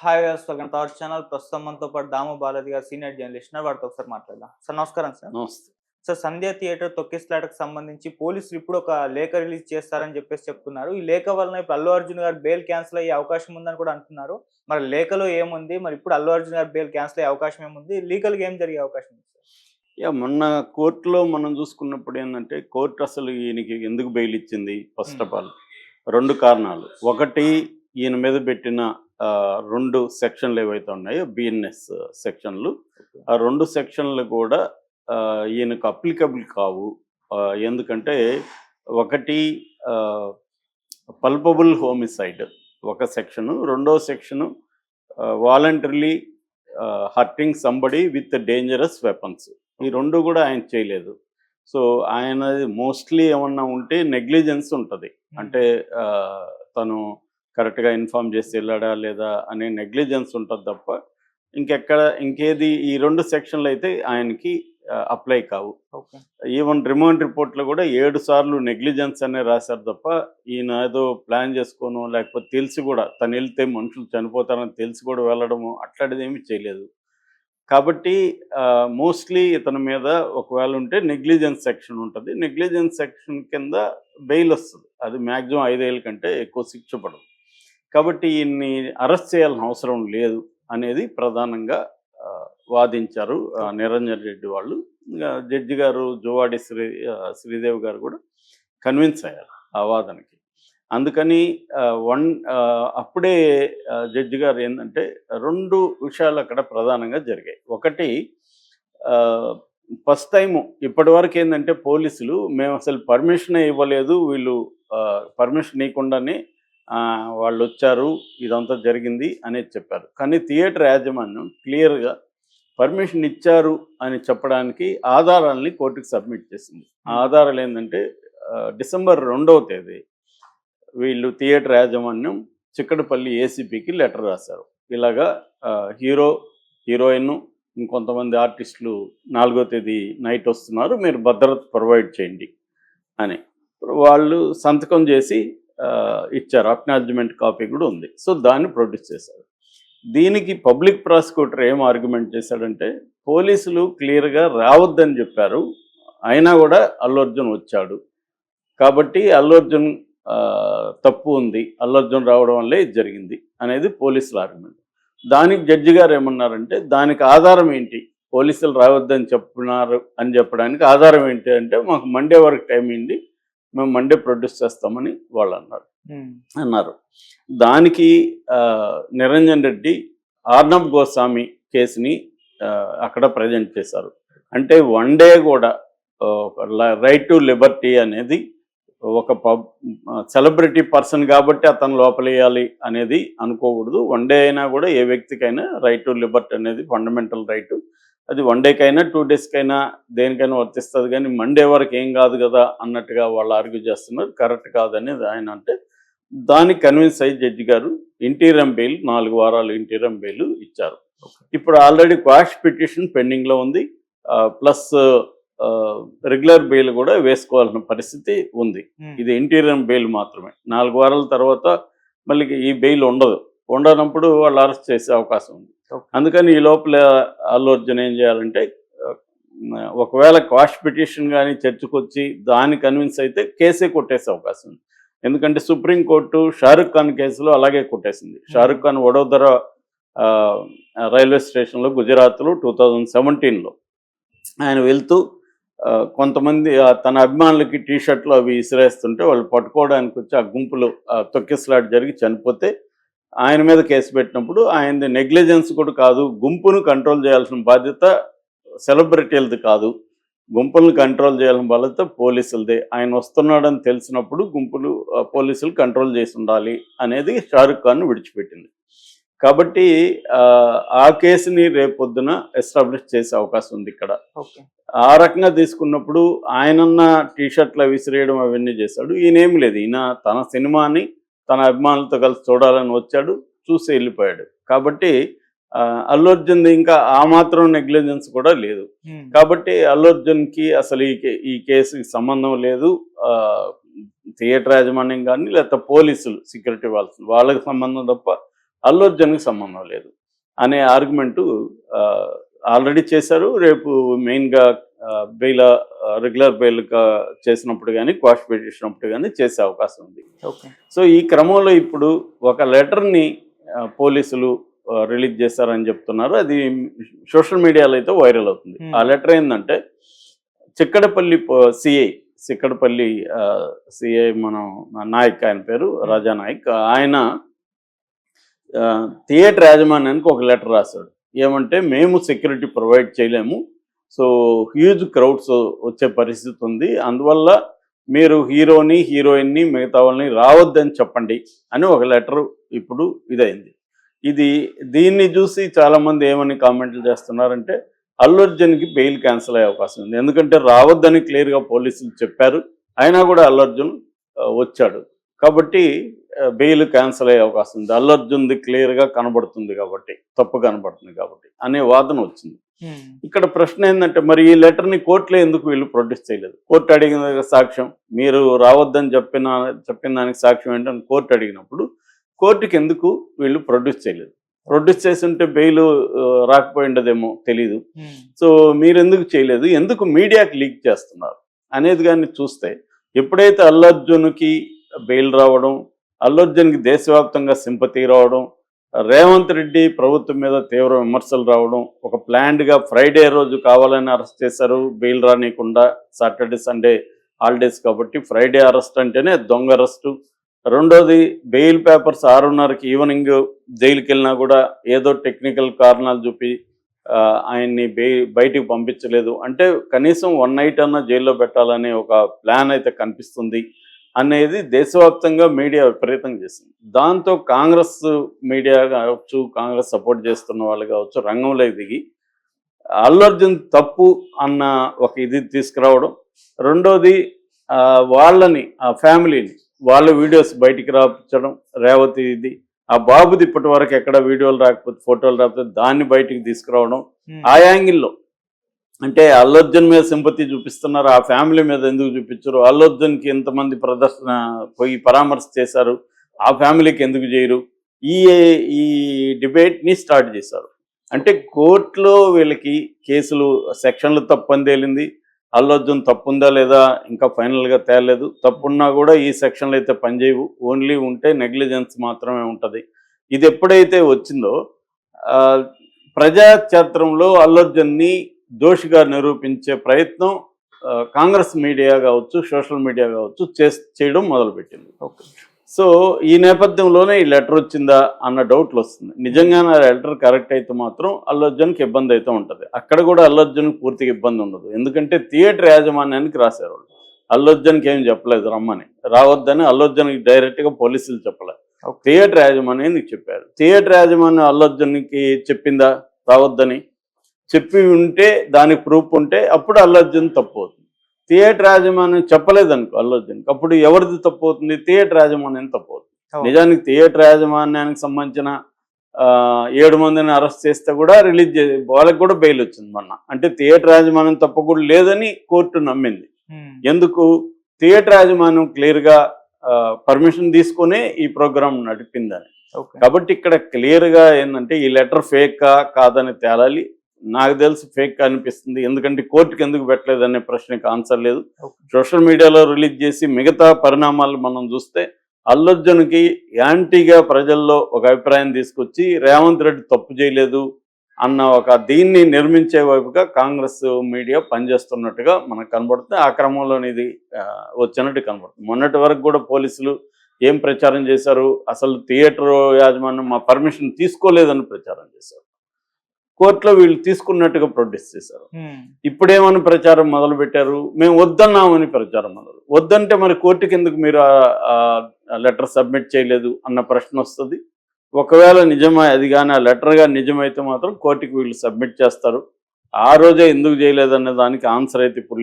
Hi viewers, welcome to our channel. ప్రస్తుతం మనతో పాటు దాము బాలాజీ గారు, సీనియర్ జర్నలిస్ట్ ఉన్నారు. వారితో ఒకసారి మాట్లాడదాం. సార్ నమస్కారం సార్. నమస్తే. సార్, సంధ్య థియేటర్ తొక్కిసలాటకు సంబంధించి పోలీసులు ఇప్పుడు ఒక లేఖ రిలీజ్ చేస్తారని చెప్తున్నారు. ఈ లేఖ వలన ఇప్పుడు అల్లు అర్జున్ గారు బెయిల్ క్యాన్సిల్ అయ్యే అవకాశం ఉందని కూడా అంటున్నారు. మరి లేఖలో ఏముంది? మరి ఇప్పుడు అల్లు అర్జున్ గారు బెయిల్ క్యాన్సిల్ అయ్యే అవకాశం ఏముంది? లీగల్‌గా ఏం జరిగే అవకాశం ఉంది సార్? మొన్న కోర్టులో మనం చూసుకున్నప్పుడు ఏందంటే, కోర్టు అసలు ఈయనకి ఎందుకు బెయిల్ ఇచ్చింది? ఫస్ట్ ఆఫ్ ఆల్ 2 కారణాలు. ఒకటి, ఈయన మీద పెట్టిన 2 సెక్షన్లు ఏవైతే ఉన్నాయో బిఎన్ఎస్ సెక్షన్లు. ఆ 2 సెక్షన్లు కూడా ఈయనకు అప్లికబుల్ కావు. ఎందుకంటే ఒకటి పల్పబుల్ హోమిసైడ్ ఒక సెక్షను, రెండో section voluntarily hurting somebody with dangerous weapons. ఈ 2 కూడా ఆయన చేయలేదు. సో ఆయన మోస్ట్లీ ఏమన్నా ఉంటే నెగ్లిజెన్స్ ఉంటుంది. అంటే తను కరెక్ట్గా ఇన్ఫార్మ్ చేసి వెళ్ళాడా లేదా అనే నెగ్లిజెన్స్ ఉంటుంది తప్ప ఇంకేది ఈ 2 సెక్షన్లు అయితే ఆయనకి అప్లై కావు. ఈవెన్ రిమాండ్ రిపోర్ట్లో కూడా 7 సార్లు నెగ్లిజెన్స్ అనే రాశారు తప్ప ఈయన ఏదో ప్లాన్ చేసుకోను, లేకపోతే తెలిసి కూడా తను వెళ్తే మనుషులు చనిపోతారని తెలిసి కూడా వెళ్ళడము అట్లాంటిది ఏమీ చేయలేదు. కాబట్టి మోస్ట్లీ ఇతని మీద ఒకవేళ ఉంటే నెగ్లిజెన్స్ సెక్షన్ ఉంటుంది. నెగ్లిజెన్స్ సెక్షన్ కింద బెయిల్ వస్తుంది. అది మ్యాక్సిమం 5 ఏళ్ళ కంటే ఎక్కువ శిక్ష పడదు. కాబట్టి ఈయన్ని అరెస్ట్ చేయాల్సిన అవసరం లేదు అనేది ప్రధానంగా వాదించారు నిరంజన్ రెడ్డి వాళ్ళు. జడ్జి గారు జువాడి శ్రీదేవి గారు కూడా కన్విన్స్ అయ్యారు ఆ వాదనకి. అందుకని అప్పుడే జడ్జి గారు ఏంటంటే 2 విషయాలు అక్కడ ప్రధానంగా జరిగాయి. ఒకటి, ఫస్ట్ టైము ఇప్పటి వరకు ఏంటంటే పోలీసులు మేము అసలు పర్మిషనే ఇవ్వలేదు, వీళ్ళు పర్మిషన్ ఇవ్వకుండానే వాళ్ళు వచ్చారు, ఇదంతా జరిగింది అనేది చెప్పారు. కానీ థియేటర్ యాజమాన్యం క్లియర్గా పర్మిషన్ ఇచ్చారు అని చెప్పడానికి ఆధారాలని కోర్టుకు సబ్మిట్ చేసింది. ఆ ఆధారాలు ఏంటంటే డిసెంబర్ 2వ తేదీ వీళ్ళు థియేటర్ యాజమాన్యం చిక్కడపల్లి ఏసీపీకి లెటర్ రాశారు. ఇలాగా హీరోయిన్ ఇంకొంతమంది ఆర్టిస్టులు 4వ తేదీ నైట్ వస్తున్నారు, మీరు భద్రత ప్రొవైడ్ చేయండి అని వాళ్ళు సంతకం చేసి ఇచ్చారు. అక్నాలజ్మెంట్ కాపీ కూడా ఉంది. సో దాన్ని ప్రొడ్యూస్ చేశారు. దీనికి పబ్లిక్ ప్రాసిక్యూటర్ ఏం ఆర్గ్యుమెంట్ చేశాడంటే, పోలీసులు క్లియర్గా రావద్దని చెప్పారు, అయినా కూడా అల్లు అర్జున్ వచ్చాడు కాబట్టి అల్లు అర్జున్ తప్పు ఉంది, అల్లు అర్జున్ రావడం వల్లే ఇది జరిగింది అనేది పోలీసుల ఆర్గ్యుమెంట్. దానికి జడ్జి గారు ఏమన్నారంటే, దానికి ఆధారం ఏంటి, పోలీసులు రావద్దని చెప్తున్నారు అని చెప్పడానికి ఆధారం ఏంటి అంటే, మాకు మండే వరకు టైం ఏంటి, మేము మండే ప్రొడ్యూస్ చేస్తామని వాళ్ళు అన్నారు. దానికి నిరంజన్ రెడ్డి ఆర్నబ్ గోస్వామి కేసుని అక్కడ ప్రజెంట్ చేశారు. అంటే 1 డే కూడా రైట్ టు లిబర్టీ అనేది ఒక సెలబ్రిటీ పర్సన్ కాబట్టి అతను లోపలేయాలి అనేది అనుకోకూడదు. 1 డే అయినా కూడా ఏ వ్యక్తికైనా రైట్ టు లిబర్టీ అనేది ఫండమెంటల్ రైట్. అది 1 డేకైనా 2 డేస్కైనా దేనికైనా వర్తిస్తుంది. కానీ మండే వరకు ఏం కాదు కదా అన్నట్టుగా వాళ్ళు ఆర్గ్యూ చేస్తున్నారు. కరెక్ట్ కాదనేది ఆయన అంటే, దానికి కన్విన్స్ అయ్యి జడ్జి గారు ఇంటీరియం బెయిల్ 4 వారాలు ఇంటీరియం బెయిల్ ఇచ్చారు. ఇప్పుడు ఆల్రెడీ క్వాష్ పిటిషన్ పెండింగ్లో ఉంది. ప్లస్ రెగ్యులర్ బెయిల్ కూడా వేసుకోవాల్సిన పరిస్థితి ఉంది. ఇది ఇంటీరియం బెయిల్ మాత్రమే. 4 వారాల తర్వాత మళ్ళీ ఈ బెయిల్ ఉండనప్పుడు వాళ్ళు అరెస్ట్ చేసే అవకాశం ఉంది. అందుకని ఈ లోపల అల్లు అర్జున్ ఏం చేయాలంటే, ఒకవేళ క్వాష్ పిటిషన్ కానీ చర్చకు వచ్చి దాన్ని కన్విన్స్ అయితే కేసే కొట్టేసే అవకాశం ఉంది. ఎందుకంటే సుప్రీంకోర్టు షారుఖ్ ఖాన్ కేసులో అలాగే కొట్టేసింది. షారుఖ్ ఖాన్ వడోదర రైల్వే స్టేషన్లో గుజరాత్లో 2017లో ఆయన వెళ్తూ కొంతమంది తన అభిమానులకి టీషర్ట్లు అవి ఇసిరేస్తుంటే వాళ్ళు పట్టుకోవడానికి వచ్చి ఆ గుంపులు తొక్కిసలాట జరిగి చనిపోతే ఆయన మీద కేసు పెట్టినప్పుడు ఆయనది నెగ్లిజెన్స్ కూడా కాదు, గుంపును కంట్రోల్ చేయాల్సిన బాధ్యత సెలబ్రిటీలది కాదు, గుంపులను కంట్రోల్ చేయాల్సిన బాధ్యత పోలీసులదే. ఆయన వస్తున్నాడని తెలిసినప్పుడు పోలీసులు కంట్రోల్ చేసి ఉండాలి అనేది షారుఖ్ ఖాన్ విడిచిపెట్టింది. కాబట్టి ఆ కేసుని రేపొద్దున ఎస్టాబ్లిష్ చేసే అవకాశం ఉంది ఇక్కడ. ఆ రకంగా తీసుకున్నప్పుడు ఆయనన్న టీషర్ట్లు విసిరేయడం అవన్నీ చేశాడు. ఈయనేమి లేదు, ఈయన తన సినిమాని తన అభిమానులతో కలిసి చూడాలని వచ్చాడు, చూసి వెళ్ళిపోయాడు. కాబట్టి అల్లు అర్జున్ ఇంకా ఆ మాత్రం నెగ్లిజెన్స్ కూడా లేదు. కాబట్టి అల్లు అర్జున్కి అసలు ఈ కేసుకి సంబంధం లేదు. థియేటర్ యాజమాన్యం కానీ లేకపోతే పోలీసులు సెక్యూరిటీ వాళ్ళకి సంబంధం తప్ప అల్లు అర్జున్కి సంబంధం లేదు అనే ఆర్గ్యుమెంటు ఆల్రెడీ చేశారు. రేపు మెయిన్గా బెయిల్ రెగ్యులర్ బెయిల్ చేసినప్పుడు కానీ క్వాష్ పెట్టించినప్పుడు కానీ చేసే అవకాశం ఉంది. సో ఈ క్రమంలో ఇప్పుడు ఒక లెటర్ని పోలీసులు రిలీజ్ చేశారని చెప్తున్నారు. అది సోషల్ మీడియాలో అయితే వైరల్ అవుతుంది. ఆ లెటర్ ఏంటంటే చిక్కడపల్లి సిక్కడపల్లి సిఐ మనం నాయక్, ఆయన పేరు రాజా నాయక్, ఆయన థియేటర్ యాజమాన్యానికి ఒక లెటర్ రాశాడు. ఏమంటే మేము సెక్యూరిటీ ప్రొవైడ్ చేయలేము, సో హ్యూజ్ క్రౌడ్స్ వచ్చే పరిస్థితి ఉంది, అందువల్ల మీరు హీరోని హీరోయిన్ని మిగతా వాళ్ళని రావద్దని చెప్పండి అని ఒక లెటర్ ఇప్పుడు ఇదైంది. దీన్ని చూసి చాలామంది ఏమని కామెంట్లు చేస్తున్నారంటే అల్లు అర్జున్కి బెయిల్ క్యాన్సిల్ అయ్యే అవకాశం ఉంది. ఎందుకంటే రావద్దని క్లియర్గా పోలీసులు చెప్పారు, అయినా కూడా అల్లు అర్జున్ వచ్చాడు కాబట్టి బెయిల్ క్యాన్సిల్ అయ్యే అవకాశం ఉంది. అల్లు అర్జున్ది క్లియర్గా కనబడుతుంది కాబట్టి, తప్పు కనబడుతుంది కాబట్టి అనే వాదన వచ్చింది. ఇక్కడ ప్రశ్న ఏంటంటే మరి ఈ లెటర్ని కోర్టులో ఎందుకు వీళ్ళు ప్రొడ్యూస్ చేయలేదు? కోర్టు అడిగిన సాక్ష్యం, మీరు రావద్దని చెప్పిన దానికి సాక్ష్యం ఏంటని కోర్టు అడిగినప్పుడు కోర్టుకి ఎందుకు వీళ్ళు ప్రొడ్యూస్ చేయలేదు? ప్రొడ్యూస్ చేసి ఉంటే బెయిల్ రాకపోయి ఉండదేమో తెలీదు. సో మీరు ఎందుకు చేయలేదు, ఎందుకు మీడియాకి లీక్ చేస్తున్నారు అనేది కానీ చూస్తే, ఎప్పుడైతే అల్లు అర్జున్కి బెయిల్ రావడం, అల్లు అర్జున్కి దేశవ్యాప్తంగా సింపతి రావడం, రేవంత్ రెడ్డి ప్రభుత్వం మీద తీవ్ర విమర్శలు రావడం, ఒక ప్లాన్డ్గా ఫ్రైడే రోజు కావాలని అరెస్ట్ చేశారు బెయిల్ రానియకుండా, సాటర్డే సండే హాలిడేస్ కాబట్టి ఫ్రైడే అరెస్ట్ అంటేనే దొంగ అరెస్టు. రెండోది బెయిల్ పేపర్స్ 6:30కి ఈవినింగ్ జైలుకి వెళ్ళినా కూడా ఏదో టెక్నికల్ కారణాలు చూపి ఆయన్ని బయటికి పంపించలేదు. అంటే కనీసం 1 నైట్ అన్నా జైల్లో పెట్టాలనే ఒక ప్లాన్ అయితే కనిపిస్తుంది అనేది దేశవ్యాప్తంగా మీడియా విపరీతంగా చేసింది. దాంతో కాంగ్రెస్ మీడియా కావచ్చు, కాంగ్రెస్ సపోర్ట్ చేస్తున్న వాళ్ళు కావచ్చు, రంగంలోకి దిగి అల్లు అర్జున్ తప్పు అన్న ఒక ఇది తీసుకురావడం. రెండోది వాళ్ళని, ఆ ఫ్యామిలీని, వాళ్ళ వీడియోస్ బయటికి రాపించడం, రేవతి ఇది ఆ బాబుది ఇప్పటి వరకు ఎక్కడ వీడియోలు రాకపోతే, ఫోటోలు రాకపోతే దాన్ని బయటికి తీసుకురావడం. ఆ యాంగిల్లో అంటే అల్లు అర్జున్ మీద సింపతి చూపిస్తున్నారు, ఆ ఫ్యామిలీ మీద ఎందుకు చూపించరు? అల్లు అర్జున్కి ఎంతమంది ప్రదర్శన పోయి పరామర్శ చేశారు, ఆ ఫ్యామిలీకి ఎందుకు చేయరు? ఈ డిబేట్ని స్టార్ట్ చేశారు. అంటే కోర్టులో వీళ్ళకి కేసులు సెక్షన్లు తప్పని తేలింది. అల్లు అర్జున్ తప్పుందా లేదా ఇంకా ఫైనల్గా తేలలేదు. తప్పున్నా కూడా ఈ సెక్షన్లు అయితే పనిచేయవు, ఓన్లీ ఉంటే నెగ్లిజెన్స్ మాత్రమే ఉంటుంది. ఇది ఎప్పుడైతే వచ్చిందో ప్రజాక్షేత్రంలో అల్లు అర్జున్ని దోషిగా నిరూపించే ప్రయత్నం కాంగ్రెస్ మీడియా కావచ్చు, సోషల్ మీడియా కావచ్చు చేయడం మొదలుపెట్టింది. సో ఈ నేపథ్యంలోనే ఈ లెటర్ వచ్చిందా అన్న డౌట్లు వస్తుంది. నిజంగానే ఆ లెటర్ కరెక్ట్ అయితే మాత్రం అల్లు అర్జున్కి ఇబ్బంది అయితే ఉంటుంది. అక్కడ కూడా అల్లు అర్జున్కి పూర్తిగా ఇబ్బంది ఉండదు. ఎందుకంటే థియేటర్ యాజమాన్యానికి రాశారు వాళ్ళు. అల్లు అర్జున్కి ఏం చెప్పలేదు రమ్మని, రావద్దని అల్లు అర్జున్కి డైరెక్ట్గా పోలీసులు చెప్పలేదు, థియేటర్ యాజమాన్యానికి చెప్పారు. థియేటర్ యాజమాన్యం అల్లు అర్జున్కి చెప్పిందా రావద్దని? చెప్పి ఉంటే, దానికి ప్రూఫ్ ఉంటే అప్పుడు అల్లు అర్జున్ తప్పు అవుతుంది. థియేటర్ యాజమాన్యం చెప్పలేదనుకో అల్లు అర్జున్కి, అప్పుడు ఎవరిది తప్పు అవుతుంది? థియేటర్ యాజమాన్యం తప్పు అవుతుంది. నిజానికి థియేటర్ యాజమాన్యానికి సంబంధించిన 7 మందిని అరెస్ట్ చేస్తే కూడా రిలీజ్ వాళ్ళకి కూడా బెయిల్ వచ్చింది మొన్న. అంటే థియేటర్ యాజమాన్యం తప్పు కూడా లేదని కోర్టు నమ్మింది. ఎందుకు? థియేటర్ యాజమాన్యం క్లియర్గా పర్మిషన్ తీసుకునే ఈ ప్రోగ్రాం నడిపిందని. కాబట్టి ఇక్కడ క్లియర్గా ఏంటంటే ఈ లెటర్ ఫేకా కాదని తేలాలి. నాకు తెలిసి ఫేక్ అనిపిస్తుంది. ఎందుకంటే కోర్టుకి ఎందుకు పెట్టలేదనే ప్రశ్నకి ఆన్సర్ లేదు. సోషల్ మీడియాలో రిలీజ్ చేసి మిగతా పరిణామాలు మనం చూస్తే అల్లు అర్జున్కి యాంటీగా ప్రజల్లో ఒక అభిప్రాయం తీసుకొచ్చి రేవంత్ రెడ్డి తప్పు చేయలేదు అన్న ఒక దీన్ని నిర్మించే వైపుగా కాంగ్రెస్ మీడియా పనిచేస్తున్నట్టుగా మనకు కనబడుతుంది. ఆ క్రమంలోనే ఇది వచ్చినట్టు కనబడుతుంది. మొన్నటి వరకు కూడా పోలీసులు ఏం ప్రచారం చేశారు? అసలు థియేటర్ యాజమాన్యం మా పర్మిషన్ తీసుకోలేదని ప్రచారం చేశారు. కోర్టులో వీళ్ళు తీసుకున్నట్టుగా ప్రొడ్యూస్ చేశారు. ఇప్పుడేమని ప్రచారం మొదలు పెట్టారు? మేము వద్దన్నామని ప్రచారం వద్దంటే మరి కోర్టుకి ఎందుకు మీరు లెటర్ సబ్మిట్ చేయలేదు అన్న ప్రశ్న వస్తుంది. ఒకవేళ నిజమే అది కానీ ఆ లెటర్గా నిజమైతే మాత్రం కోర్టుకి వీళ్ళు సబ్మిట్ చేస్తారు. ఆ రోజే ఎందుకు చేయలేదనే దానికి ఆన్సర్ అయితే ఇప్పుడు